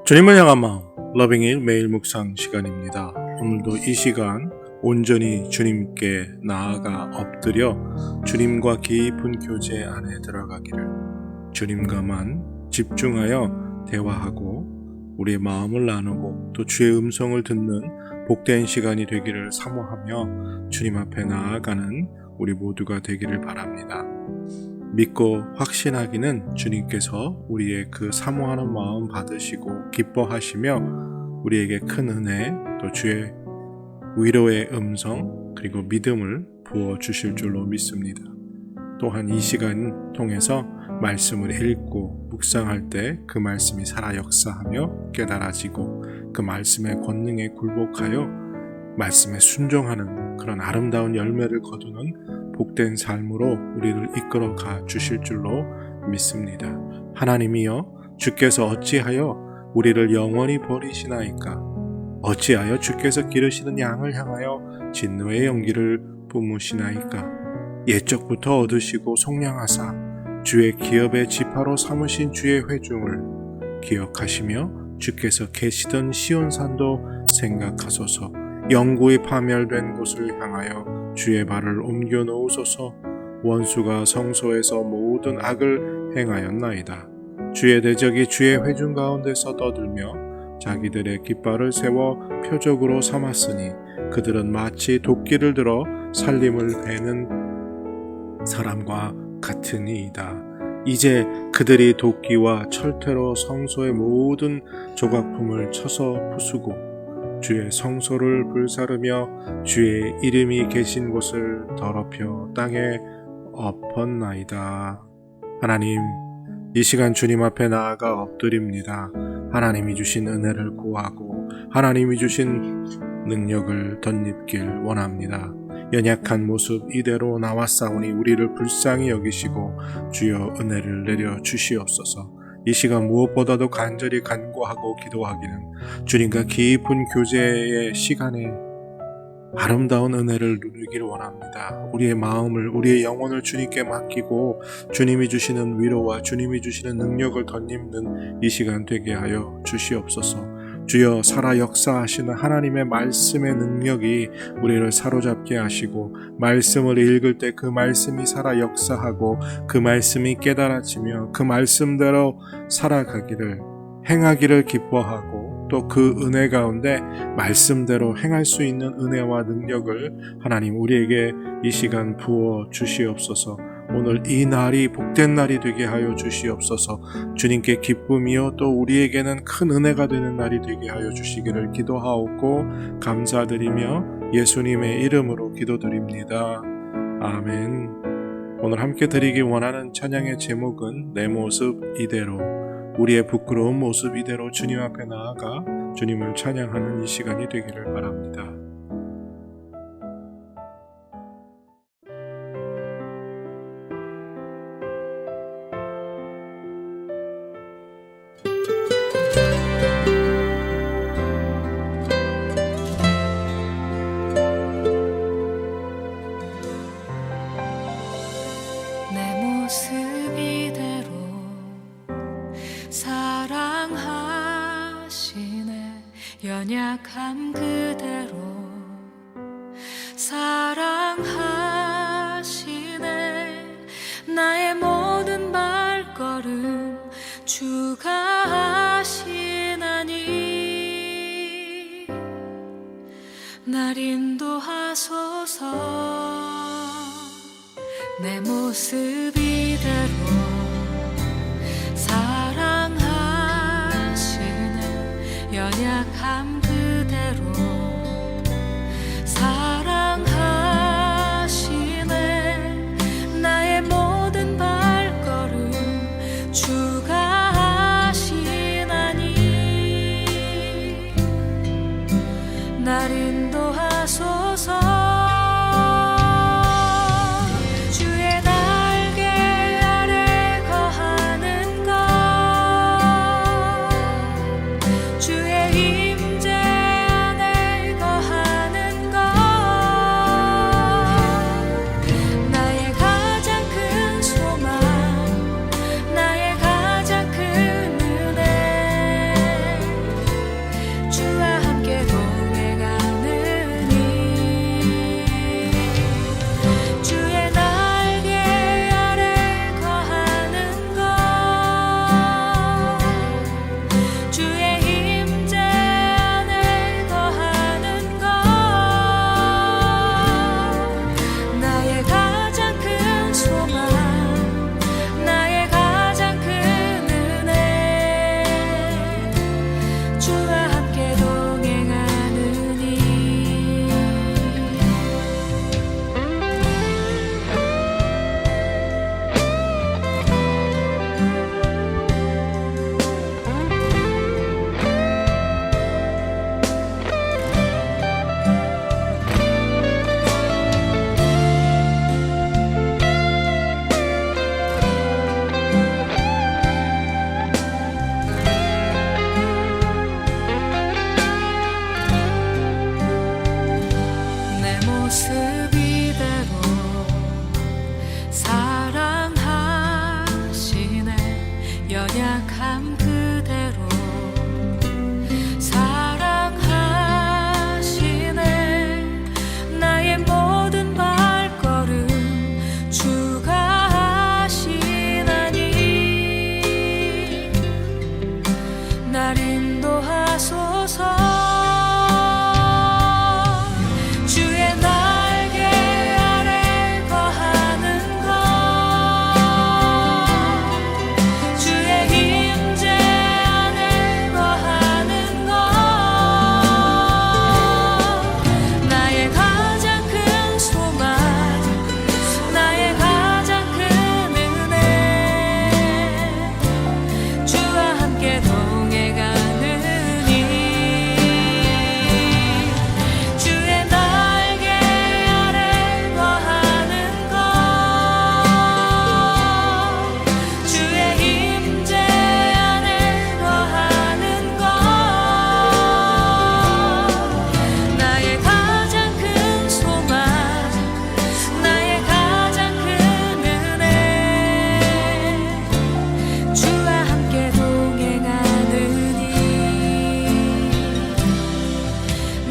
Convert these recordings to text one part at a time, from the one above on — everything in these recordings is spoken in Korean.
주님을 향한 마음 러빙일 매일 묵상 시간입니다. 오늘도 이 시간 온전히 주님께 나아가 엎드려 주님과 깊은 교제 안에 들어가기를, 주님과만 집중하여 대화하고 우리의 마음을 나누고 또 주의 음성을 듣는 복된 시간이 되기를 사모하며 주님 앞에 나아가는 우리 모두가 되기를 바랍니다. 믿고 확신하기는 주님께서 우리의 그 사모하는 마음 받으시고 기뻐하시며 우리에게 큰 은혜, 또 주의 위로의 음성, 그리고 믿음을 부어주실 줄로 믿습니다. 또한 이 시간 통해서 말씀을 읽고 묵상할 때 그 말씀이 살아 역사하며 깨달아지고 그 말씀의 권능에 굴복하여 말씀에 순종하는 그런 아름다운 열매를 거두는 복된 삶으로 우리를 이끌어 가 주실 줄로 믿습니다. 하나님이여, 주께서 어찌하여 우리를 영원히 버리시나이까? 어찌하여 주께서 기르시는 양을 향하여 진노의 연기를 뿜으시나이까? 옛적부터 얻으시고 속량하사 주의 기업의 지파로 삼으신 주의 회중을 기억하시며 주께서 계시던 시온산도 생각하소서. 영구히 파멸된 곳을 향하여 주의 발을 옮겨 놓으소서. 원수가 성소에서 모든 악을 행하였나이다. 주의 대적이 주의 회중 가운데서 떠들며 자기들의 깃발을 세워 표적으로 삼았으니 그들은 마치 도끼를 들어 살림을 베는 사람과 같으니이다. 이제 그들이 도끼와 철퇴로 성소의 모든 조각품을 쳐서 부수고 주의 성소를 불사르며 주의 이름이 계신 곳을 더럽혀 땅에 엎었나이다. 하나님, 이 시간 주님 앞에 나아가 엎드립니다. 하나님이 주신 은혜를 구하고 하나님이 주신 능력을 덧입길 원합니다. 연약한 모습 이대로 나왔사오니 우리를 불쌍히 여기시고 주여 은혜를 내려 주시옵소서. 이 시간 무엇보다도 간절히 간구하고 기도하기는 주님과 깊은 교제의 시간에 아름다운 은혜를 누리기를 원합니다. 우리의 마음을, 우리의 영혼을 주님께 맡기고 주님이 주시는 위로와 주님이 주시는 능력을 덧입는 이 시간 되게 하여 주시옵소서. 주여, 살아 역사하시는 하나님의 말씀의 능력이 우리를 사로잡게 하시고 말씀을 읽을 때 그 말씀이 살아 역사하고 그 말씀이 깨달아지며 그 말씀대로 살아가기를, 행하기를 기뻐하고 또 그 은혜 가운데 말씀대로 행할 수 있는 은혜와 능력을 하나님 우리에게 이 시간 부어 주시옵소서. 오늘 이 날이 복된 날이 되게 하여 주시옵소서. 주님께 기쁨이요 또 우리에게는 큰 은혜가 되는 날이 되게 하여 주시기를 기도하옵고 감사드리며 예수님의 이름으로 기도드립니다. 아멘. 오늘 함께 드리기 원하는 찬양의 제목은 내 모습 이대로, 우리의 부끄러운 모습 이대로 주님 앞에 나아가 주님을 찬양하는 이 시간이 되기를 바랍니다. 연약함 그대로 사랑하시네. 나의 모든 발걸음 주가 하시나니 날 인도하소서. 내 모습 이대로 사랑하시네. 연약함 그대로 사랑하시네. 나의 모든 발걸음 주가 하시나니 날 인도하소서. 주의 임재 연약함 그대로 사랑하시네. 나의 모든 발걸음 주가 하시나니 날 인도하소서. 주의 날개 아래 거하는 것, 주의 임재 안에 거하는 것, 나의 가장 큰 소망, 나의 가장 큰 은혜, 주와 함께 동행하느니 주의 날개 아래 거하는 것, 주의 임재 안에 거하는 것, 나의 가장 큰 소망, 나의 가장 큰 은혜, 주와 함께 동행하느니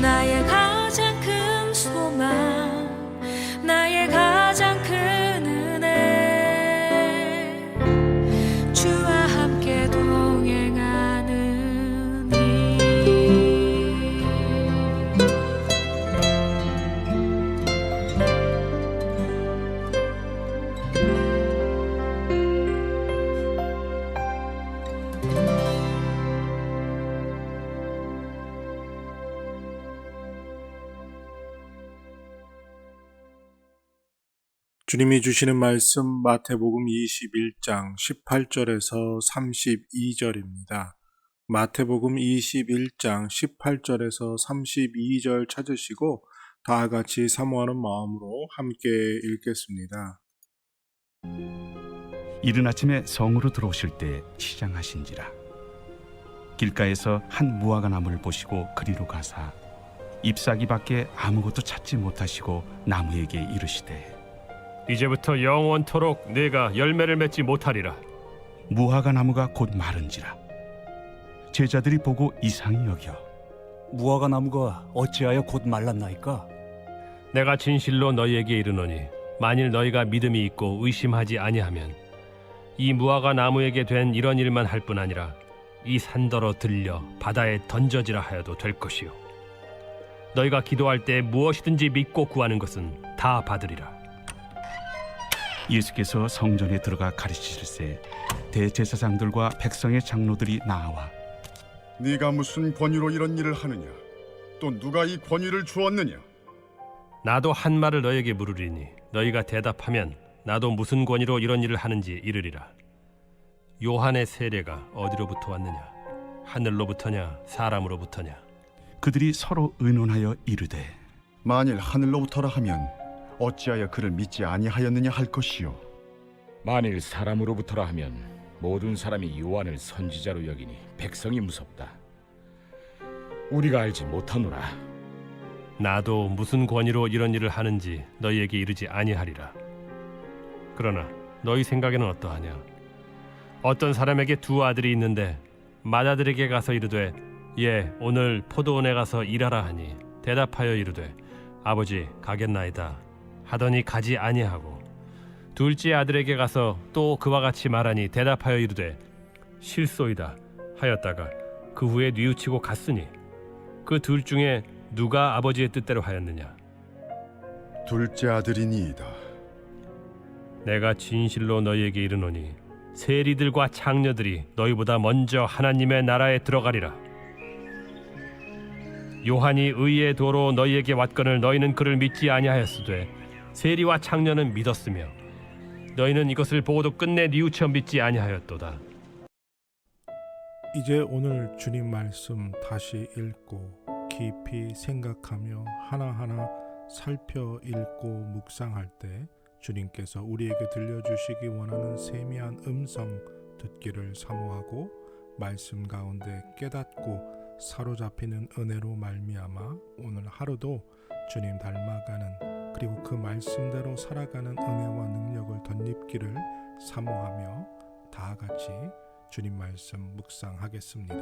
나의 가장 큰 소망, 나의 가장 큰 은혜, 주와 함께 동행하느니. 주님이 주시는 말씀 마태복음 21장 18절에서 32절입니다. 마태복음 21장 18절에서 32절 찾으시고 다 같이 사모하는 마음으로 함께 읽겠습니다. 이른 아침에 성으로 들어오실 때 시장하신지라. 길가에서 한 무화과 나무를 보시고 그리로 가사 잎사귀 밖에 아무것도 찾지 못하시고 나무에게 이르시되 이제부터 영원토록 네가 열매를 맺지 못하리라. 무화과 나무가 곧 마른지라. 제자들이 보고 이상히 여겨 무화과 나무가 어찌하여 곧 말랐나이까? 내가 진실로 너희에게 이르노니 만일 너희가 믿음이 있고 의심하지 아니하면 이 무화과 나무에게 된 이런 일만 할 뿐 아니라 이 산더러 들려 바다에 던져지라 하여도 될 것이요 너희가 기도할 때 무엇이든지 믿고 구하는 것은 다 받으리라. 예수께서 성전에 들어가 가르치실세 대제사장들과 백성의 장로들이 나와 네가 무슨 권위로 이런 일을 하느냐? 또 누가 이 권위를 주었느냐? 나도 한 말을 너희에게 물으리니 너희가 대답하면 나도 무슨 권위로 이런 일을 하는지 이르리라. 요한의 세례가 어디로부터 왔느냐? 하늘로부터냐 사람으로부터냐? 그들이 서로 의논하여 이르되 만일 하늘로부터라 하면 어찌하여 그를 믿지 아니하였느냐 할 것이요. 만일 사람으로부터라 하면 모든 사람이 요한을 선지자로 여기니 백성이 무섭다. 우리가 알지 못하노라. 나도 무슨 권위로 이런 일을 하는지 너희에게 이르지 아니하리라. 그러나 너희 생각에는 어떠하냐? 어떤 사람에게 두 아들이 있는데 맏아들에게 가서 이르되 예 오늘 포도원에 가서 일하라 하니 대답하여 이르되 아버지 가겠나이다 하더니 가지 아니하고 둘째 아들에게 가서 또 그와 같이 말하니 대답하여 이르되 실소이다 하였다가 그 후에 뉘우치고 갔으니 그 둘 중에 누가 아버지의 뜻대로 하였느냐? 둘째 아들이니이다. 내가 진실로 너희에게 이르노니 세리들과 창녀들이 너희보다 먼저 하나님의 나라에 들어가리라. 요한이 의의 도로 너희에게 왔거늘 너희는 그를 믿지 아니하였으되 세리와 창녀는 믿었으며 너희는 이것을 보고도 끝내 뉘우쳐 믿지 아니하였도다. 이제 오늘 주님 말씀 다시 읽고 깊이 생각하며 하나하나 살펴 읽고 묵상할 때 주님께서 우리에게 들려주시기 원하는 세미한 음성 듣기를 사모하고 말씀 가운데 깨닫고 사로잡히는 은혜로 말미암아 오늘 하루도 주님 닮아가는 그리고 그 말씀대로 살아가는 은혜와 능력을 덧입기를 사모하며 다 같이 주님 말씀 묵상하겠습니다.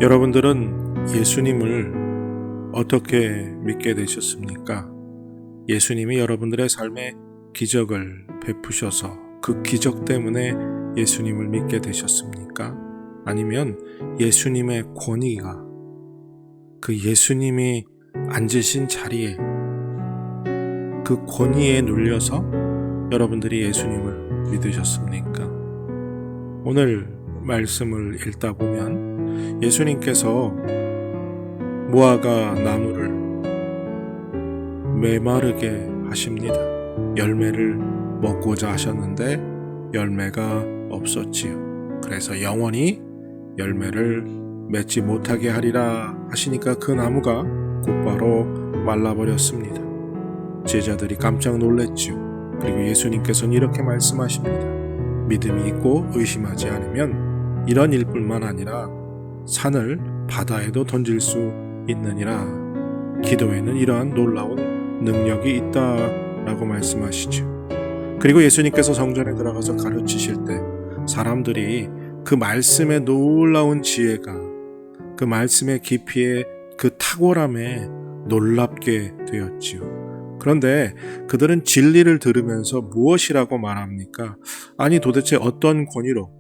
여러분들은 예수님을 어떻게 믿게 되셨습니까? 예수님이 여러분들의 삶에 기적을 베푸셔서 그 기적 때문에 예수님을 믿게 되셨습니까? 아니면 예수님의 권위가 그 예수님이 앉으신 자리에 그 권위에 눌려서 여러분들이 예수님을 믿으셨습니까? 오늘 말씀을 읽다 보면 예수님께서 무화과 나무를 메마르게 하십니다. 열매를 먹고자 하셨는데 열매가 없었지요. 그래서 영원히 열매를 맺지 못하게 하리라 하시니까 그 나무가 곧바로 말라버렸습니다. 제자들이 깜짝 놀랐지요. 그리고 예수님께서는 이렇게 말씀하십니다. 믿음이 있고 의심하지 않으면 이런 일뿐만 아니라 산을 바다에도 던질 수 있느니라. 기도에는 이러한 놀라운 능력이 있다라고 말씀하시죠. 그리고 예수님께서 성전에 들어가서 가르치실 때 사람들이 그 말씀의 놀라운 지혜가 그 말씀의 깊이에 그 탁월함에 놀랍게 되었지요. 그런데 그들은 진리를 들으면서 무엇이라고 말합니까? 아니 도대체 어떤 권위로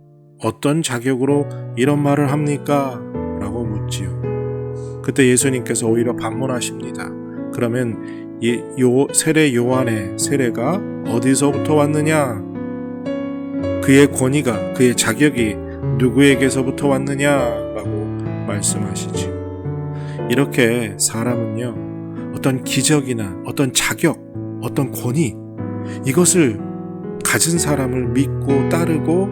어떤 자격으로 이런 말을 합니까? 라고 묻지요. 그때 예수님께서 오히려 반문하십니다. 그러면 세례 요한의 세례가 어디서부터 왔느냐? 그의 권위가 그의 자격이 누구에게서부터 왔느냐라고 말씀하시지. 이렇게 사람은요 어떤 기적이나 어떤 자격, 어떤 권위 이것을 가진 사람을 믿고 따르고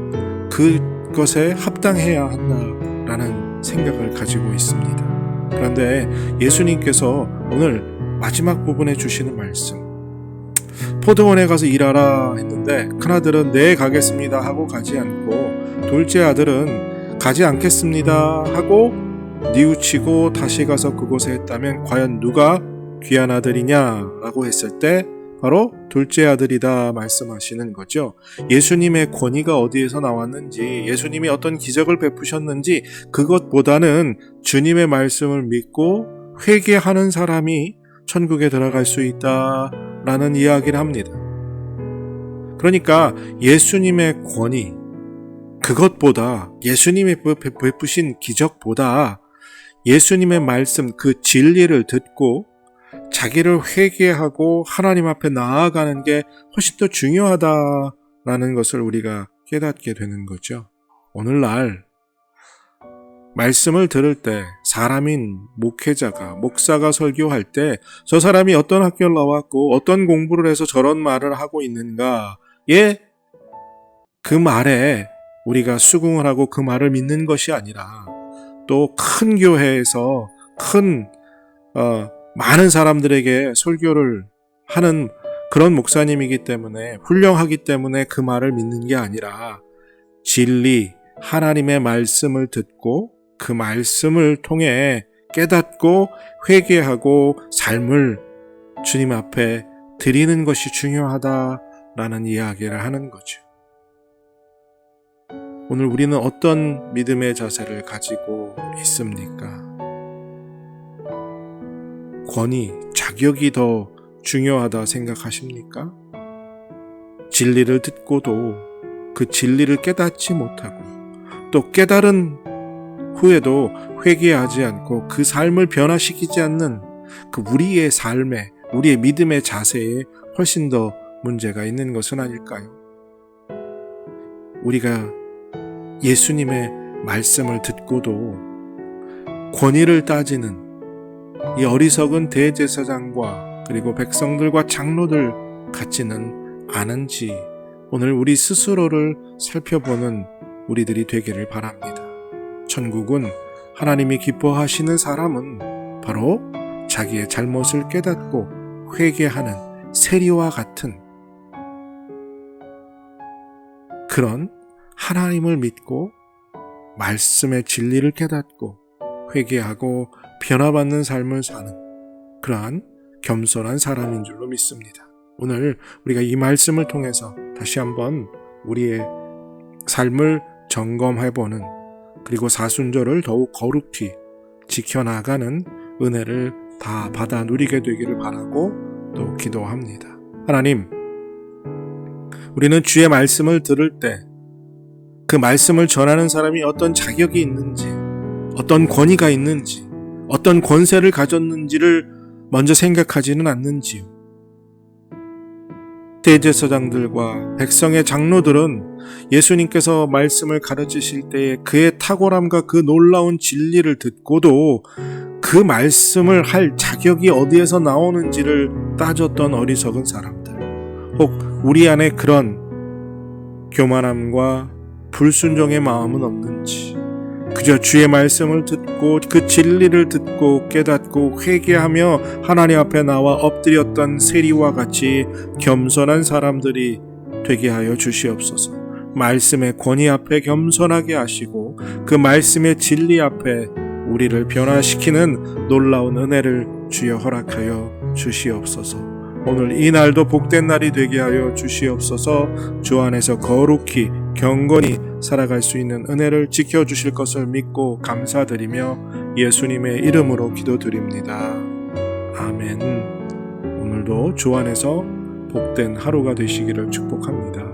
그것에 합당해야 한다라는 생각을 가지고 있습니다. 그런데 예수님께서 오늘 마지막 부분에 주시는 말씀, 포도원에 가서 일하라 했는데 큰아들은 네 가겠습니다 하고 가지 않고 둘째 아들은 가지 않겠습니다 하고 뉘우치고 다시 가서 그곳에 했다면 과연 누가 귀한 아들이냐라고 했을 때 바로 둘째 아들이다 말씀하시는 거죠. 예수님의 권위가 어디에서 나왔는지, 예수님이 어떤 기적을 베푸셨는지 그것보다는 주님의 말씀을 믿고 회개하는 사람이 천국에 들어갈 수 있다라는 이야기를 합니다. 그러니까 예수님의 권위, 그것보다 예수님이 베푸신 기적보다 예수님의 말씀, 그 진리를 듣고 자기를 회개하고 하나님 앞에 나아가는 게 훨씬 더 중요하다라는 것을 우리가 깨닫게 되는 거죠. 오늘날 말씀을 들을 때 사람인 목회자가, 목사가 설교할 때 저 사람이 어떤 학교를 나왔고 어떤 공부를 해서 저런 말을 하고 있는가에 그 말에 우리가 수긍을 하고 그 말을 믿는 것이 아니라 또 큰 교회에서 많은 사람들에게 설교를 하는 그런 목사님이기 때문에 훌륭하기 때문에 그 말을 믿는 게 아니라 진리, 하나님의 말씀을 듣고 그 말씀을 통해 깨닫고 회개하고 삶을 주님 앞에 드리는 것이 중요하다라는 이야기를 하는 거죠. 오늘 우리는 어떤 믿음의 자세를 가지고 있습니까? 권위, 자격이 더 중요하다 생각하십니까? 진리를 듣고도 그 진리를 깨닫지 못하고 또 깨달은 후에도 회개하지 않고 그 삶을 변화시키지 않는 그 우리의 삶에, 우리의 믿음의 자세에 훨씬 더 문제가 있는 것은 아닐까요? 우리가 예수님의 말씀을 듣고도 권위를 따지는 이 어리석은 대제사장과 그리고 백성들과 장로들 같지는 않은지 오늘 우리 스스로를 살펴보는 우리들이 되기를 바랍니다. 천국은 하나님이 기뻐하시는 사람은 바로 자기의 잘못을 깨닫고 회개하는 세리와 같은 그런 하나님을 믿고 말씀의 진리를 깨닫고 회개하고 변화받는 삶을 사는 그러한 겸손한 사람인 줄로 믿습니다. 오늘 우리가 이 말씀을 통해서 다시 한번 우리의 삶을 점검해보는 그리고 사순절을 더욱 거룩히 지켜나가는 은혜를 다 받아 누리게 되기를 바라고 또 기도합니다. 하나님, 우리는 주의 말씀을 들을 때 그 말씀을 전하는 사람이 어떤 자격이 있는지, 어떤 권위가 있는지, 어떤 권세를 가졌는지를 먼저 생각하지는 않는지요. 대제사장들과 백성의 장로들은 예수님께서 말씀을 가르치실 때에 그의 탁월함과 그 놀라운 진리를 듣고도 그 말씀을 할 자격이 어디에서 나오는지를 따졌던 어리석은 사람들, 혹 우리 안에 그런 교만함과 불순종의 마음은 없는지, 그저 주의 말씀을 듣고 그 진리를 듣고 깨닫고 회개하며 하나님 앞에 나와 엎드렸던 세리와 같이 겸손한 사람들이 되게 하여 주시옵소서. 말씀의 권위 앞에 겸손하게 하시고 그 말씀의 진리 앞에 우리를 변화시키는 놀라운 은혜를 주여 허락하여 주시옵소서. 오늘 이 날도 복된 날이 되게 하여 주시옵소서. 주 안에서 거룩히 경건히 살아갈 수 있는 은혜를 지켜주실 것을 믿고 감사드리며 예수님의 이름으로 기도드립니다. 아멘. 오늘도 주 안에서 복된 하루가 되시기를 축복합니다.